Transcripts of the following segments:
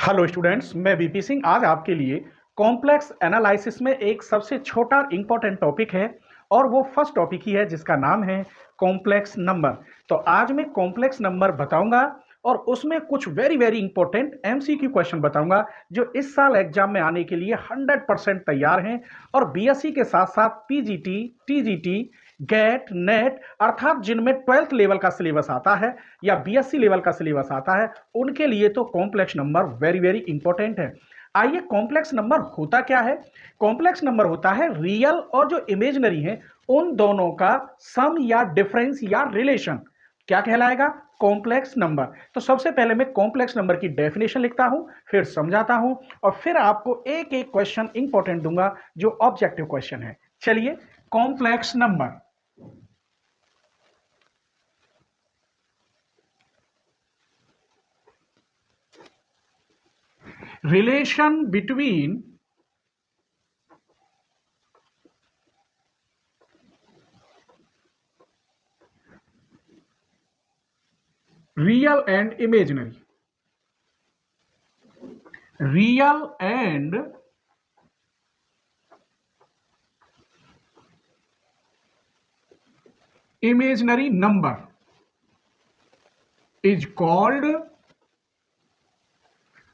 Hello students, मैं VP Singh आज आपके लिए कॉम्प्लेक्स एनालिसिस में एक सबसे छोटा इंपॉर्टेंट टॉपिक है और वो फर्स्ट टॉपिक ही है जिसका नाम है कॉम्प्लेक्स नंबर। तो आज मैं कॉम्प्लेक्स नंबर बताऊंगा और उसमें कुछ very very important MCQ question बताऊंगा जो इस साल एग्जाम में आने के लिए 100% तैयार हैं और बीएससी के साथ साथ पीजीटी, टीजीटी, गेट, नेट अर्थात जिनमें 12th लेवल का सिलेबस आता है या बीएससी लेवल का सिलेबस आता है उनके लिए तो complex number very very important है। आइए, कॉम्प्लेक्स नंबर होता क्या है? कॉम्प्लेक्स नंबर होता है रियल और जो इमेजिनरी है उन दोनों का सम या डिफरेंस या रिलेशन। क्या कहलाएगा? Complex number. तो सबसे पहले मैं कॉम्प्लेक्स नंबर की डेफिनेशन लिखता हूं, फिर समझाता हूं और फिर आपको एक एक क्वेश्चन इंपॉर्टेंट दूंगा जो ऑब्जेक्टिव क्वेश्चन है। चलिए, complex number. Relation between real and imaginary. Real and imaginary number is called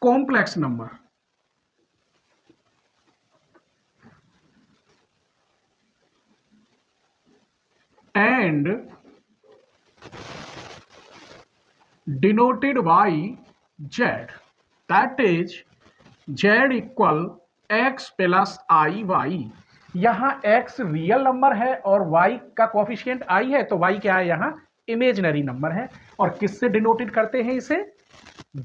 complex number. And denoted by Z. That is Z equal x plus I y. यहाँ x real number है और y का coefficient i है, तो y क्या है? यहाँ imaginary number है। और किससे डिनोटेड करते हैं इसे?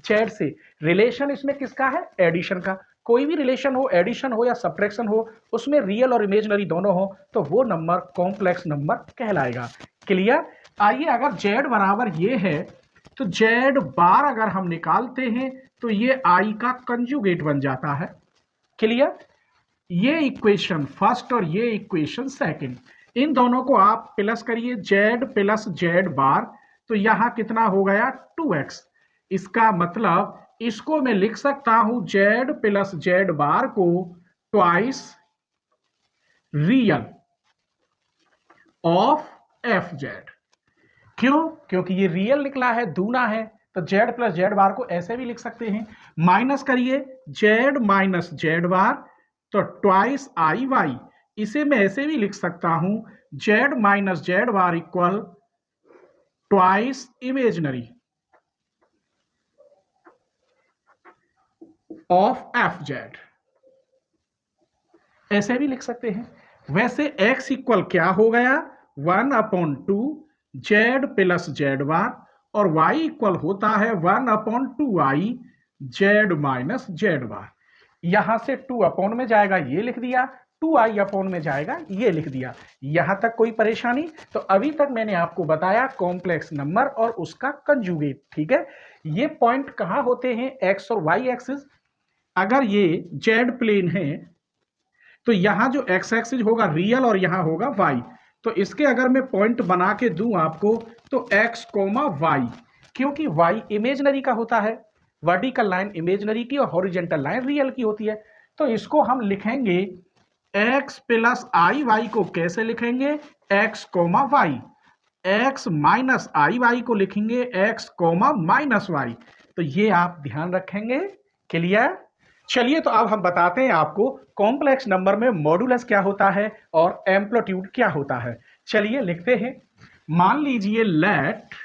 z से। रिलेशन इसमें किसका है? एडिशन का। कोई भी रिलेशन हो, एडिशन हो या सब्ट्रैक्शन हो, उसमें रियल और इमेजिनरी दोनों हो तो वो नंबर कॉम्प्लेक्स नंबर कहलाएगा। क्लियर? आइए, अगर z बराबर ये है तो z बार अगर हम निकालते हैं तो ये i का कंजुगेट बन जाता है। क्लियर? ये इक्वेशन फर्स्ट और ये इक्वेशन सेकंड, इन दोनों को आप प्लस करिए, z प्लस जेड बार, तो यहां कितना हो गया? 2x। इसका मतलब इसको मैं लिख सकता हूं z प्लस जेड बार को twice real of F Z. क्यों? क्योंकि ये रियल निकला है, दूना है, तो z प्लस जेड बार को ऐसे भी लिख सकते हैं। माइनस करिए z माइनस जेड बार, तो ट्वाइस आई वाई। इसे मैं ऐसे भी लिख सकता हूं z minus z bar equal twice imaginary of F Z, ऐसे भी लिख सकते हैं। वैसे x इक्वल क्या हो गया? 1/2 जेड प्लस जेड बार, और y इक्वल होता है 1/2i जेड माइनस जेड बार। यहां से 2 अपॉन में जाएगा, ये लिख दिया, 2i अपॉन में जाएगा, ये लिख दिया। यहां तक कोई परेशानी? तो अभी तक मैंने आपको बताया कॉम्प्लेक्स नंबर और उसका कंजुगेट। ठीक है, ये पॉइंट कहां होते हैं? x और y एक्सिस। अगर ये z प्लेन है तो यहां जो x एक्सिस होगा रियल और यहां होगा y। तो इसके अगर मैं पॉइंट बना के दूं आपको तो x कोमा y, क्योंकि y इमेजिनरी का होता है, वर्टिकल लाइन इमेजिनरी की और हॉरिजेंटल लाइन रियल की होती है। तो इसको हम लिखेंगे x प्लस आई वाई को कैसे लिखेंगे? x comma y. x minus i y को लिखेंगे x कोमा माइनस वाई। तो ये आप ध्यान रखेंगे। क्लियर? चलिए, तो अब हम बताते हैं आपको कॉम्प्लेक्स नंबर में मॉडुलस क्या होता है और एम्पलीट्यूड क्या होता है। चलिए लिखते हैं। मान लीजिए let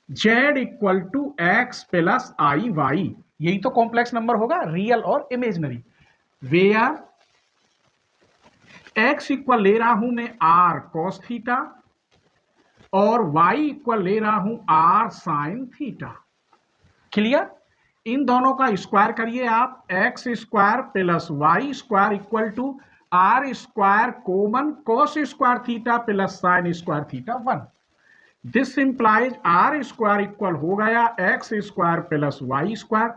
z equal to X plus I Y, यही तो कॉम्प्लेक्स नंबर होगा, रियल और इमेजिनरी। वेयर x इक्वल ले रहा हूं मैं r cos थीटा और y इक्वल ले रहा हूं r sin थीटा। क्लियर? इन दोनों का स्क्वायर करिए आप, X square plus Y square equal to R square common cos square theta plus sine square theta 1। This implies R square equal हो गया X square plus Y square,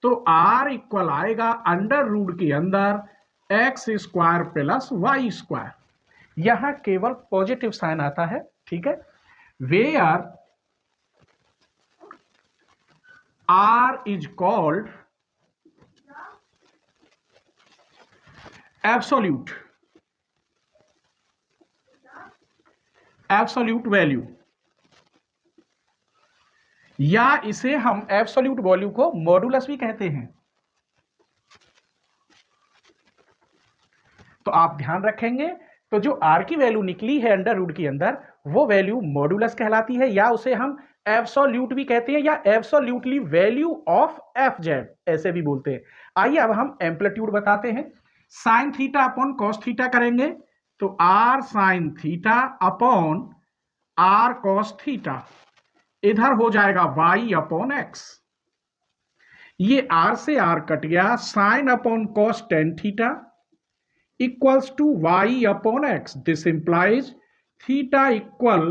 तो R equal आएगा under root के अंदर X square plus Y square. यहां केवल positive sign आता है। ठीक है, where R is called absolute value, या इसे हम एब्सोल्यूट वैल्यू को मॉडुलस भी कहते हैं। तो आप ध्यान रखेंगे, तो जो आर की वैल्यू निकली है अंडर रूट के अंदर, वो वैल्यू मॉडुलस कहलाती है, या उसे हम एब्सोल्यूट भी कहते हैं, या absolutely value of F Z ऐसे भी बोलते हैं। आइए अब हम एम्पलीट्यूड बताते हैं। Sine theta upon cos theta करेंगे, तो R sine theta upon R cos theta, इधर हो जाएगा वाई अपॉन एक्स। ये आर से आर कट गया, sine upon cos tan theta equals to y upon x. This implies theta equal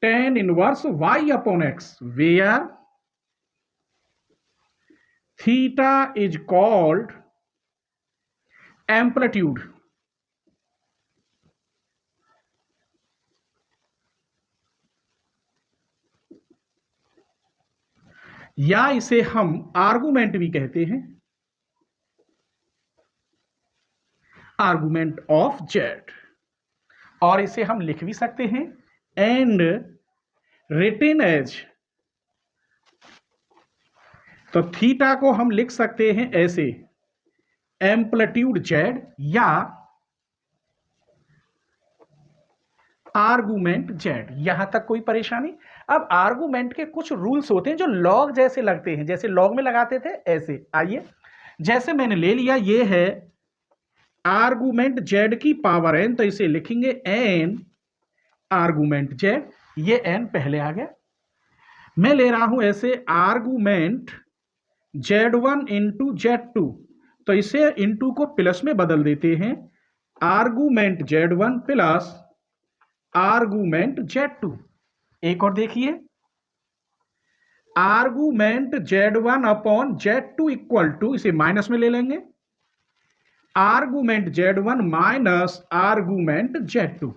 tan inverse y upon x, where theta is called amplitude. या इसे हम argument भी कहते हैं, argument of Z, और इसे हम लिख भी सकते हैं एंड रिटेन एज। तो थीटा को हम लिख सकते हैं ऐसे, एम्पलीट्यूड जेड या आर्गुमेंट जेड। यहां तक कोई परेशानी? अब आर्गुमेंट के कुछ रूल्स होते हैं जो लॉग जैसे लगते हैं, जैसे लॉग में लगाते थे ऐसे। आइए, जैसे मैंने ले लिया, ये है आर्गुमेंट जेड की पावर एन, तो इसे लिखेंगे एन आर्गुमेंट जेड। ये एन पहले आ गया। मैं ले रहा हूं ऐसे आर्गुमेंट z1 इंटू z2, तो इसे इंटू को प्लस में बदल देते हैं, argument z1 plus argument z2। एक और देखिए, argument z1 upon z2 equal to, इसे माइनस में ले लेंगे, argument z1 minus argument z2।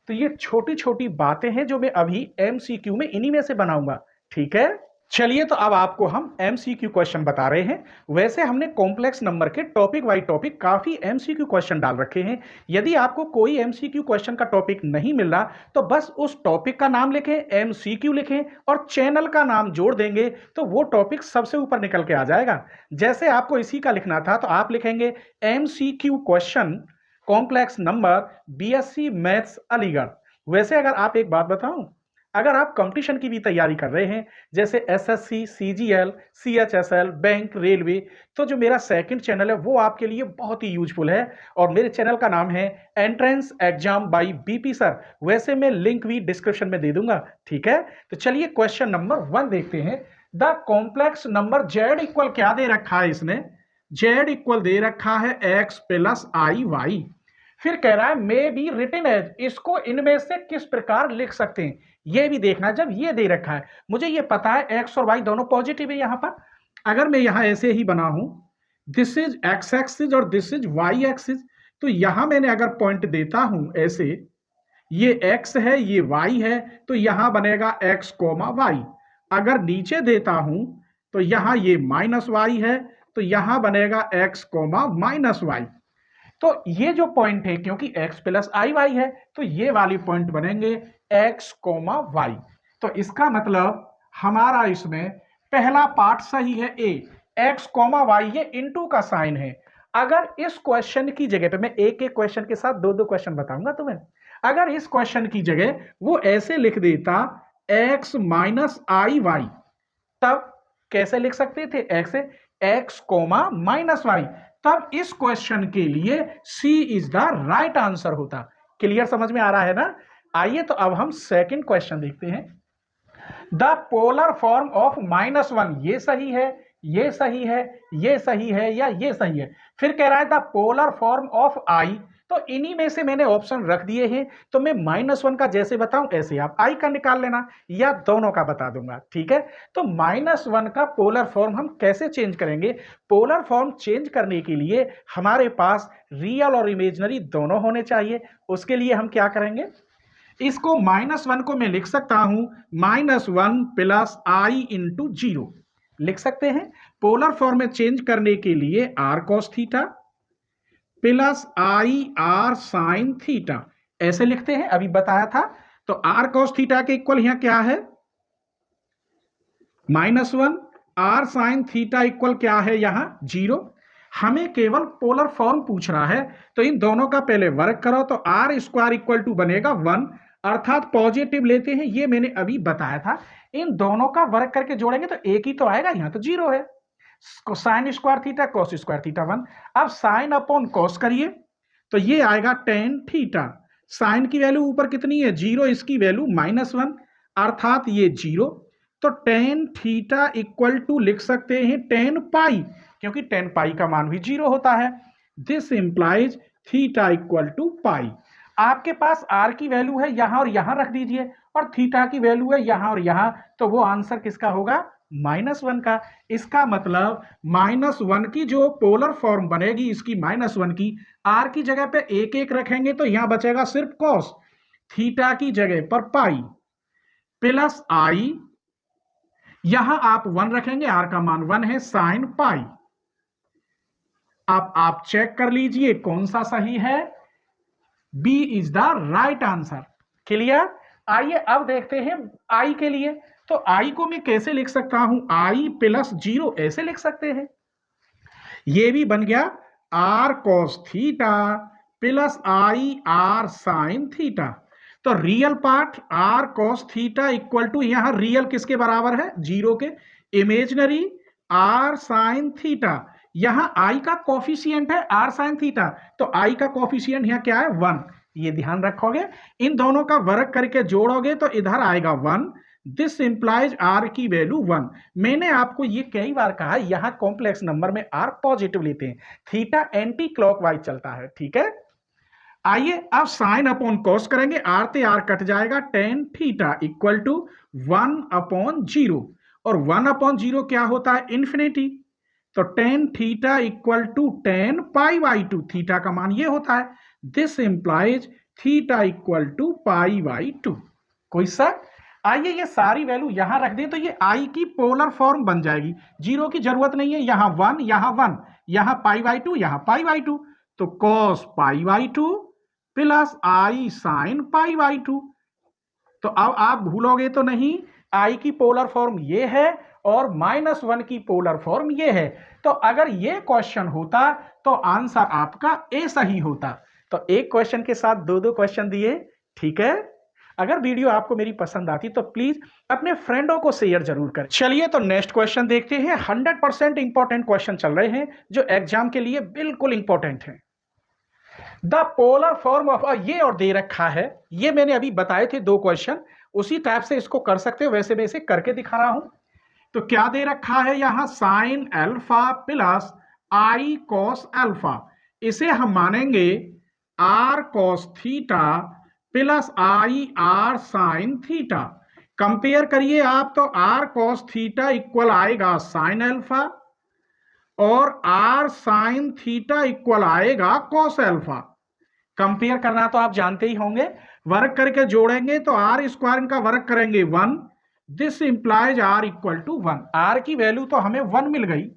तो ये छोटी छोटी बातें हैं जो मैं अभी एमसीक्यू में इन्हीं में से बनाऊंगा। ठीक है, चलिए, तो अब आपको हम एमसीक्यू क्वेश्चन बता रहे हैं। वैसे हमने कॉम्प्लेक्स नंबर के टॉपिक वाइज टॉपिक काफी एमसीक्यू क्वेश्चन डाल रखे हैं। यदि आपको कोई एमसीक्यू क्वेश्चन का टॉपिक नहीं मिल रहा, तो बस उस टॉपिक का नाम लिखें, एमसीक्यू लिखें और चैनल का नाम जोड़ देंगे, तो वो टॉपिक सबसे ऊपर निकल के आ जाएगा। जैसे आपको इसी का लिखना था, तो आप लिखेंगे MCQ question complex number BSc maths Aligarh. वैसे अगर आप एक बात बताऊं, अगर आप कंपटीशन की भी तैयारी कर रहे हैं, जैसे SSC, CGL, CHSL, bank, railway, तो जो मेरा सेकंड चैनल है वो आपके लिए बहुत ही यूजफुल है, और मेरे चैनल का नाम है entrance exam by BP sir. वैसे मैं लिंक भी डिस्क्रिप्शन में दे दूंगा। ठीक है, तो चलिए क्वेश्चन नंबर 1 देखते हैं। The complex number Z equal क्या दे रखा है इसने? जेड इक्वल दे रखा है एक्स प्लस आई वाई। फिर कह रहा है मे बी रिटन एज, इसको इनमें से किस प्रकार लिख सकते हैं, ये भी देखना। जब ये दे रखा है, मुझे ये पता है एक्स और वाई दोनों पॉजिटिव है यहां पर, अगर मैं यहां ऐसे ही बना हूं, दिस इज एक्स एक्सिस और दिस इज वाई एक्सिस, तो यहां मैंने अगर पॉइंट देता हूं ऐसे, ये एक्स है ये वाई है, तो यहां बनेगा एक्स कोमा वाई। अगर नीचे देता हूं तो यहां ये माइनस वाई है, तो यहां बनेगा एक्स कोमा माइनस वाई। तो ये जो पॉइंट है, क्योंकि x प्लस आई वाई है, तो ये वाली पॉइंट बनेंगे x कोमा वाई। तो इसका मतलब हमारा इसमें पहला पार्ट सही है, ए x कोमा वाई, ये इनटू का साइन है। अगर इस क्वेश्चन की जगह पे, मैं एक एक क्वेश्चन के साथ दो दो क्वेश्चन बताऊंगा तुम्हें, अगर इस क्वेश्चन की जगह वो ऐसे लिख देता x माइनस आई वाई, तब कैसे लिख सकते थे? x कोमा माइनस वाई, तब इस क्वेश्चन के लिए सी इज द राइट आंसर होता। क्लियर, समझ में आ रहा है ना? आइए, तो अब हम सेकंड क्वेश्चन देखते हैं। द पोलर फॉर्म ऑफ -1, ये सही है, ये सही है, ये सही है, या ये सही है। फिर कह रहा है द पोलर फॉर्म ऑफ आई, तो इन्हीं में से मैंने ऑप्शन रख दिए हैं, तो मैं -1 का जैसे बताऊं ऐसे आप आई का निकाल लेना, या दोनों का बता दूंगा। ठीक है, तो -1 का पोलर फॉर्म हम कैसे चेंज करेंगे? पोलर फॉर्म चेंज करने के लिए हमारे पास रियल और इमेजिनरी दोनों होने चाहिए। उसके लिए हम क्या करेंगे, इसको -1 को मैं लिख सकता हूं -1 प्लस आई इंटू 0 लिख सकते हैं। पोलर फॉर्म में चेंज करने के लिए r cos theta plus i r sine theta, ऐसे लिखते हैं, अभी बताया था। तो आर कॉस थीटा के इक्वल यहां क्या है, -1। आर साइन थीटा इक्वल क्या है यहां, 0। हमें केवल पोलर फॉर्म पूछ रहा है, तो इन दोनों का पहले वर्क करो, तो आर स्क्वायर इक्वल टू बनेगा 1, अर्थात पॉजिटिव लेते हैं, ये मैंने अभी बताया था। इन दोनों का वर्क करके जोड़ेंगे तो एक ही तो आएगा, यहां तो 0 है। Sign square theta cos square theta 1। अब साइन अपॉन कॉस करिए, तो ये आएगा टेन थीटा। साइन की वैल्यू ऊपर कितनी है, 0, इसकी वैल्यू -1, अर्थात ये 0। तो टेन थीटा इक्वल टू लिख सकते हैं टेन पाई, क्योंकि टेन पाई का मान भी 0 होता है। This implies theta equal to pi. आपके पास आर की वैल्यू है यहां और यहां रख दीजिए, और थीटा की वैल्यू है यहां और यहां, तो वो आंसर किसका होगा, -1 का। इसका मतलब -1 की जो पोलर फॉर्म बनेगी इसकी, -1 की, आर की जगह पे एक एक रखेंगे तो यहां बचेगा सिर्फ कॉस, थीटा की जगह पर पाई, प्लस आई, यहां आप 1 रखेंगे, आर का मान 1 है, साइन पाई। अब आप चेक कर लीजिए कौन सा सही है, B is the right answer. Clear. आइए अब देखते हैं आई के लिए। तो आई को मैं कैसे लिख सकता हूं, आई प्लस 0 ऐसे लिख सकते हैं, ये भी बन गया r cos theta plus i r sine theta. तो real part r cos theta equal to, यहां रियल किसके बराबर है, 0 के, इमेजिनरी आर साइन थीटा, यहां आई का कोफिशिएंट है आर साइन थीटा, तो आई का कोफिशिएंट यहां क्या है, 1। ये ध्यान रखोगे, इन दोनों का वर्क करके जोड़ोगे तो इधर आएगा 1। दिस इंप्लाइज आर की वैल्यू 1। मैंने आपको ये कई बार कहा, यहां कॉम्प्लेक्स नंबर में आर पॉजिटिव लेते हैं, थीटा एंटी क्लॉकवाइज चलता है, ठीक है। आइए अब साइन अपॉन कॉस करेंगे, आर ते आर कट जाएगा, टेन थीटा इक्वल टू 1/0, और 1/0 क्या होता है, इन्फिनिटी। तो tan theta equal to tan pi by 2, theta का मान ये होता है। This implies theta equal to pi by 2। कोई शक। आइए ये सारी वैल्यू यहां रख दें तो ये आई की पोलर फॉर्म बन जाएगी, 0 की जरूरत नहीं है, यहां 1, यहां 1, यहां पाई बाई 2, यहां पाई बाई 2, तो cos pi by 2 plus I sine pi by 2। तो अब आप भूलोगे तो नहीं, आई की पोलर फॉर्म ये है और -1 की पोलर फॉर्म ये है। तो अगर ये क्वेश्चन होता तो आंसर आपका ए सही होता। तो एक क्वेश्चन के साथ दो दो क्वेश्चन दिए, ठीक है। अगर वीडियो आपको मेरी पसंद आती तो प्लीज अपने फ्रेंडों को शेयर जरूर करें। चलिए तो नेक्स्ट क्वेश्चन देखते हैं। 100% इंपॉर्टेंट क्वेश्चन चल रहे हैं जो एग्जाम के लिए बिल्कुल इंपॉर्टेंट है। द पोलर फॉर्म ऑफ, ये और दे रखा है, ये मैंने अभी बताए थे 2 क्वेश्चन, उसी टाइप से इसको कर सकते हो, वैसे मैं इसे करके दिखा रहा हूं। तो क्या दे रखा है यहां, sine alpha plus i cos alpha, इसे हम मानेंगे r cos theta plus i r sine theta. Compare करिए आप, तो आर कॉस थीटा इक्वल आएगा साइन अल्फा, और आर साइन थीटा इक्वल आएगा कॉस अल्फा। कंपेयर करना तो आप जानते ही होंगे, वर्क करके जोड़ेंगे तो आर स्क्वायर इनका वर्क करेंगे 1। This implies r equal to 1। R की वैल्यू तो हमें 1 मिल गई।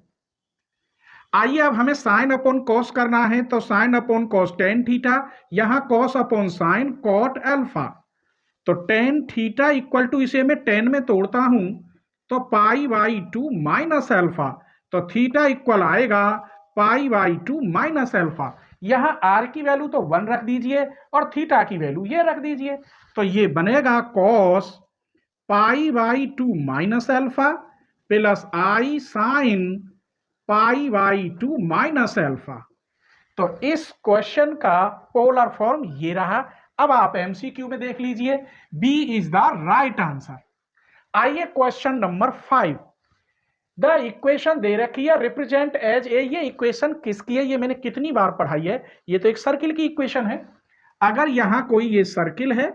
आइए अब हमें साइन अपॉन कॉस करना है, तो sine upon cos tan theta, यहां cos upon sine cot alpha. तो टेन थीटा इक्वल टू, इसे मैं 10 में तोड़ता हूं तो पाई बाई 2 माइनस अल्फा, तो थीटा इक्वल आएगा पाई बाई 2 माइनस अल्फा। यहां आर की वैल्यू तो 1 रख दीजिए और थीटा की वैल्यू ये रख दीजिए, तो ये बनेगा cos pi by 2 minus alpha plus I sine pi by 2 minus alpha. तो इस क्वेश्चन का पोलर फॉर्म ये रहा। अब आप एमसीक्यू में देख लीजिए, B is the right answer. आइए क्वेश्चन नंबर 5। द इक्वेशन दे रखी है रिप्रेजेंट एज ए, ये इक्वेशन किसकी है, ये मैंने कितनी बार पढ़ाई है, ये तो एक सर्किल की इक्वेशन है। अगर यहां कोई ये सर्किल है,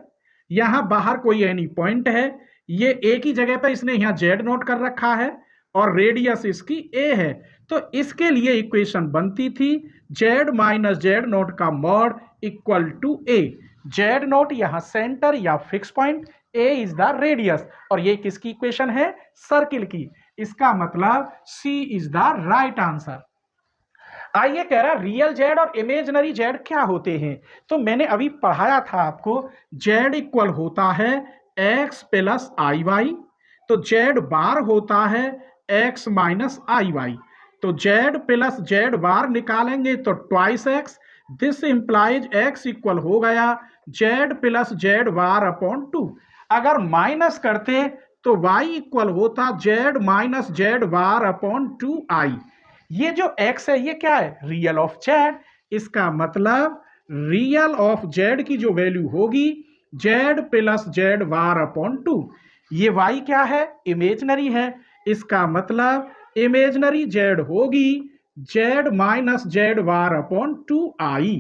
यहां बाहर कोई एनी पॉइंट है, ये एक ही जगह पर इसने यहां जेड नोट कर रखा है और रेडियस इसकी ए है, तो इसके लिए इक्वेशन बनती थी जेड माइनस जेड नोट का mod equal to a. Z naught यहां सेंटर या fix point, a is the radius, और ये किसकी इक्वेशन है, सर्किल की। इसका मतलब C is the right answer. आइए कह रहा रियल जेड और इमेजनरी जेड क्या होते हैं। तो मैंने अभी पढ़ाया था आपको, जेड इक्वल होता है एक्स प्लस आई वाई, तो जेड बार होता है एक्स माइनस आई वाई। तो जेड प्लस जेड बार निकालेंगे तो twice x, this implies x equal हो गया z plus z bar upon two. अगर माइनस करते तो वाई इक्वल होता z minus z bar upon two i. ये जो x है ये क्या है, रियल ऑफ जेड। इसका मतलब रियल ऑफ जेड की जो वैल्यू होगी जेड प्लस जेड वार अपॉन टू। ये y क्या है, इमेजनरी है। इसका मतलब इमेजनरी जेड होगी जेड माइनस जेड वार अपॉन टू आई।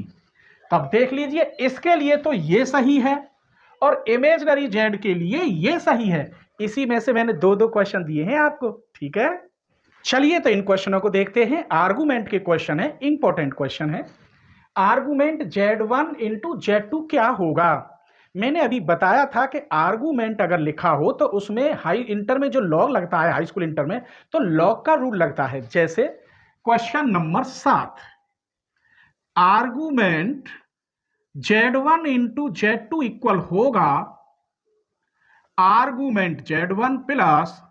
तब देख लीजिए इसके लिए तो ये सही है और इमेजनरी जेड के लिए ये सही है। इसी में से मैंने दो दो क्वेश्चन दिए हैं आपको, ठीक है। चलिए तो इन क्वेश्चनों को देखते हैं। आर्गुमेंट के क्वेश्चन है, इंपॉर्टेंट क्वेश्चन है। आर्गुमेंट Z1 इंटू Z2 क्या होगा। मैंने अभी बताया था कि आर्गुमेंट अगर लिखा हो तो उसमें हाई इंटर में जो लॉग लगता है, हाई स्कूल इंटर में, तो लॉग का रूल लगता है। जैसे question number 7, argument Z1 into Z2 equal होगा argument Z1 plus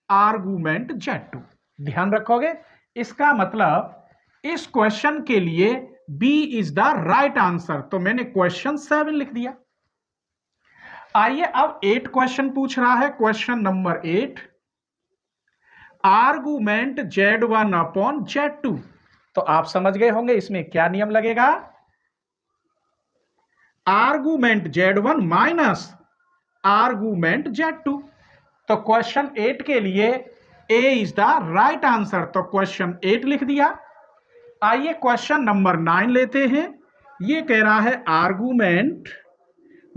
argument Z2। ध्यान रखोगे, इसका मतलब इस क्वेश्चन के लिए B is the right answer. तो मैंने क्वेश्चन 7 लिख दिया। आइए अब 8 क्वेश्चन पूछ रहा है। Question number 8, argument Z1 upon Z2। तो आप समझ गए होंगे इसमें क्या नियम लगेगा, argument Z1 minus argument Z2। तो क्वेश्चन 8 के लिए ए इज द राइट आंसर, तो क्वेश्चन 8 लिख दिया। आइए क्वेश्चन नंबर 9 लेते हैं। ये कह रहा है आर्गुमेंट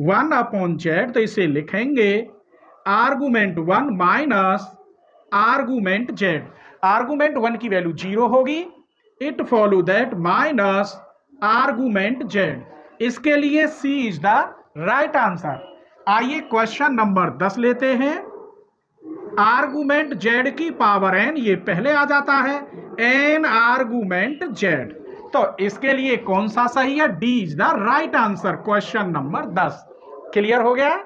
1 अपॉन जेड, तो इसे लिखेंगे argument 1 minus argument Z. Argument 1 की वैल्यू 0 होगी, it follow that minus argument Z. इसके लिए सी इज द राइट आंसर। आइए क्वेश्चन नंबर 10 लेते हैं। आर्गुमेंट जेड की पावर एन, ये पहले आ जाता है, एन आर्गुमेंट जेड। तो इसके लिए कौन सा सही है, D is the right answer. Question number 10 clear हो गया।